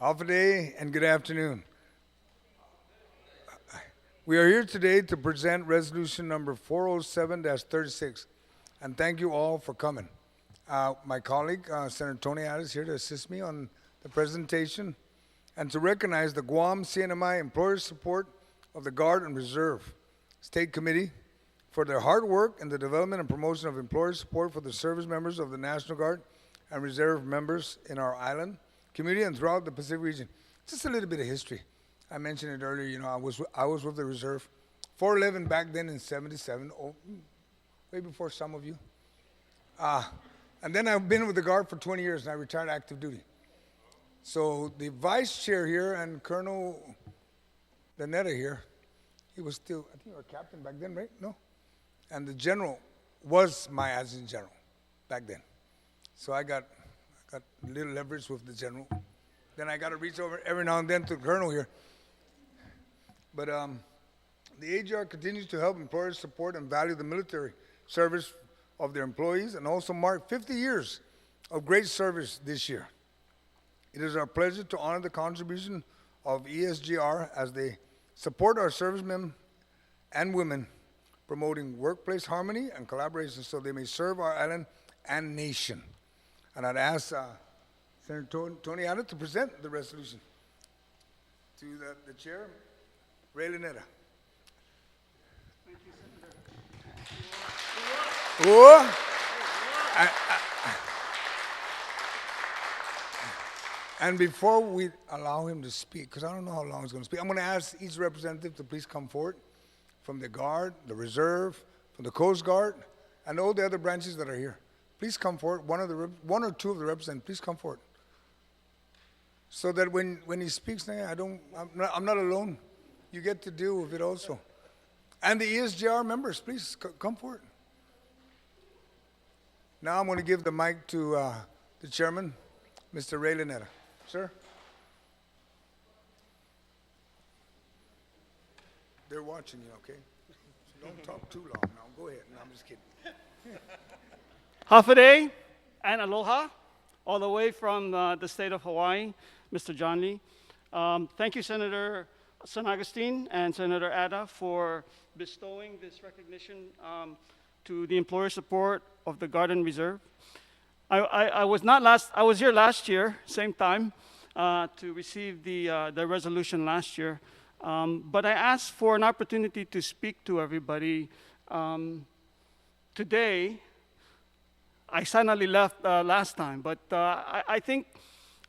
Alpha Day and good afternoon. We are here today to present resolution number 407-36, and thank you all for coming. My colleague, Senator Tony Addis, is here to assist me on the presentation and to recognize the Guam-CNMI Employer Support of the Guard and Reserve State Committee for their hard work in the development and promotion of employer support for the service members of the National Guard and Reserve members in our island community and throughout the Pacific region. Just a little bit of history. I mentioned it earlier. I was with the Reserve, 411 back then in '77, way before some of you. And then I've been with the Guard for 20 years, and I retired active duty. So the vice chair here and Colonel Lanetta here, he was still, I think you were a captain back then, right? No? And the general was my adjutant general back then. So I got a little leverage with the general. Then I got to reach over every now and then to the colonel here. But the ESGR continues to help employers support and value the military service of their employees and also mark 50 years of great service this year. It is our pleasure to honor the contribution of ESGR as they support our servicemen and women, promoting workplace harmony and collaboration so they may serve our island and nation. And I'd ask Senator Tony Addis to present the resolution to the chair, Ray Lanetta. Thank you, Senator. Whoa. And before we allow him to speak, because I don't know how long he's going to speak, I'm going to ask each representative to please come forward from the Guard, the Reserve, from the Coast Guard, and all the other branches that are here. Please come forward. One or two of the representatives, please come forward. So that when he speaks, I'm not alone. You get to deal with it also. And the ESGR members, please come forward. Now I'm going to give the mic to the chairman, Mr. Ray Lanetta. Sir? They're watching you, okay? So don't talk too long now. Go ahead. No, I'm just kidding. Hafa and aloha, all the way from the state of Hawaii, Mr. John Lee. Thank you, Senator San Agustin and Senator Ada, for bestowing this recognition to the employer support of the Guard and Reserve. I was here last year, same time, to receive the resolution last year. But I asked for an opportunity to speak to everybody today. I silently left last time, but I think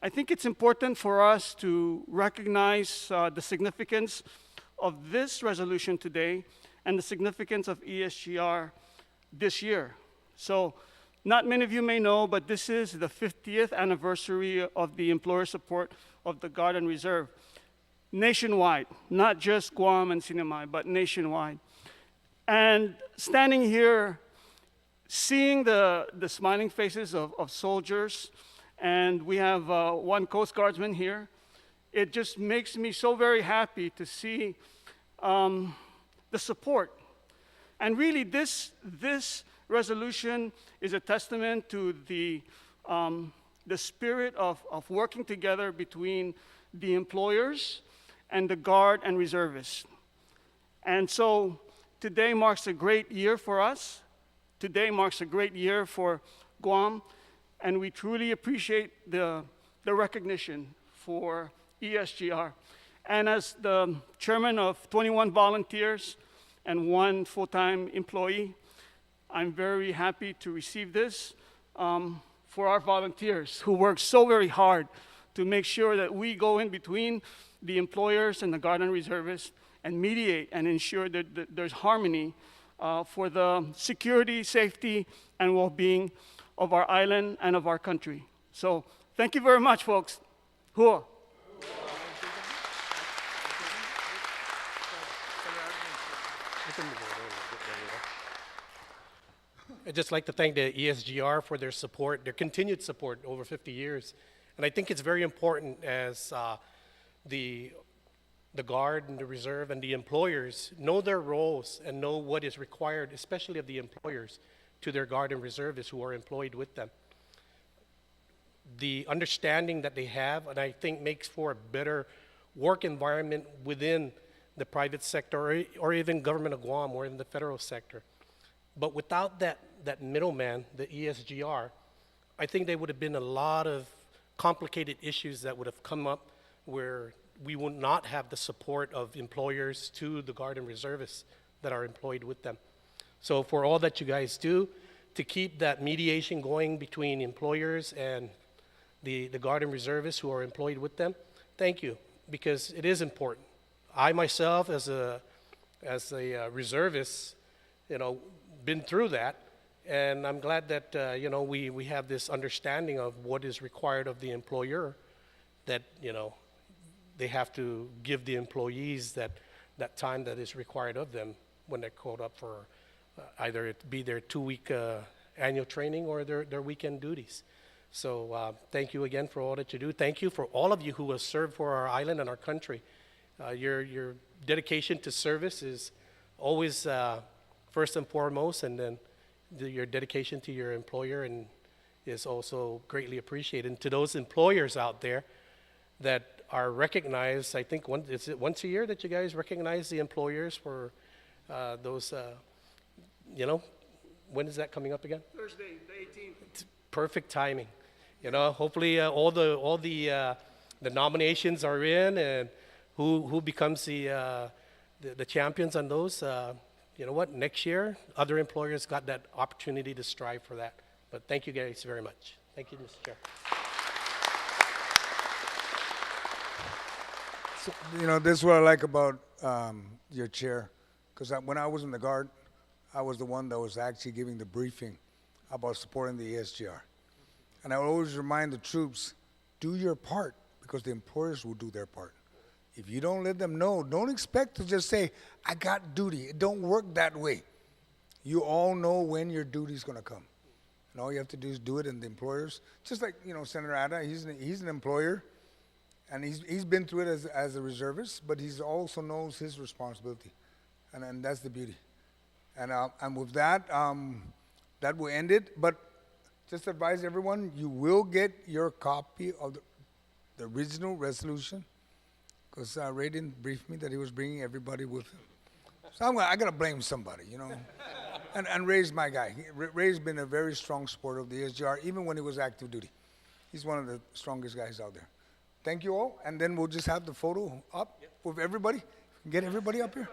it's important for us to recognize the significance of this resolution today and the significance of ESGR this year. So, not many of you may know, but this is the 50th anniversary of the employer support of the Guard and Reserve, nationwide, not just Guam and CNMI, but nationwide. And standing here, seeing the smiling faces of soldiers, and we have one Coast Guardsman here, it just makes me so very happy to see the support. And really, this resolution is a testament to the spirit of working together between the employers and the Guard and Reservists. And so today marks a great year for us. Today marks a great year for Guam, and we truly appreciate the recognition for ESGR. And as the chairman of 21 volunteers and 1 full-time employee, I'm very happy to receive this for our volunteers who work so very hard to make sure that we go in between the employers and the Guard and Reservists and mediate and ensure that there's harmony for the security, safety, and well-being of our island and of our country. So thank you very much, folks. Hua. I'd just like to thank the ESGR for their support, their continued support over 50 years. And I think it's very important as the Guard and the Reserve and the employers know their roles and know what is required, especially of the employers, to their Guard and Reservists who are employed with them. the understanding that they have, and I think makes for a better work environment within the private sector or even government of Guam or in the federal sector. But without that middleman, the ESGR, I think there would have been a lot of complicated issues that would have come up where we would not have the support of employers to the Guard and Reservists that are employed with them. So for all that you guys do to keep that mediation going between employers and the Guard and Reservists who are employed with them, thank you, because it is important. I myself, as a reservist, been through that, and I'm glad that we have this understanding of what is required of the employer, that they have to give the employees that time that is required of them when they're called up for either it be their 2-week annual training or their weekend duties. So thank you again for all that you do. Thank you for all of you who have served for our island and our country. Your dedication to service is always first and foremost, and then your dedication to your employer is also greatly appreciated. And to those employers out there that are recognized, I think is it once a year that you guys recognize the employers for those, when is that coming up again? Thursday, the 18th. It's perfect timing. Hopefully all the nominations are in, and who becomes the champions on those. You know what? Next year, other employers got that opportunity to strive for that. But thank you guys very much. Thank you, Mr. Chair. So, this is what I like about your chair, because when I was in the Guard, I was the one that was actually giving the briefing about supporting the ESGR. And I would always remind the troops, do your part, because the employers will do their part. If you don't let them know, don't expect to just say, I got duty. It don't work that way. You all know when your duty is going to come. And all you have to do is do it, and the employers, just like, Senator Ada, he's an employer, and he's been through it as a reservist, but he also knows his responsibility. And that's the beauty. And with that, that will end it. But just advise everyone, you will get your copy of the original resolution, because Ray didn't brief me that he was bringing everybody with him. So I got to blame somebody, And Ray's my guy. Ray's been a very strong supporter of the ESGR, even when he was active duty. He's one of the strongest guys out there. Thank you all, and then we'll just have the photo up with everybody. Get everybody up here.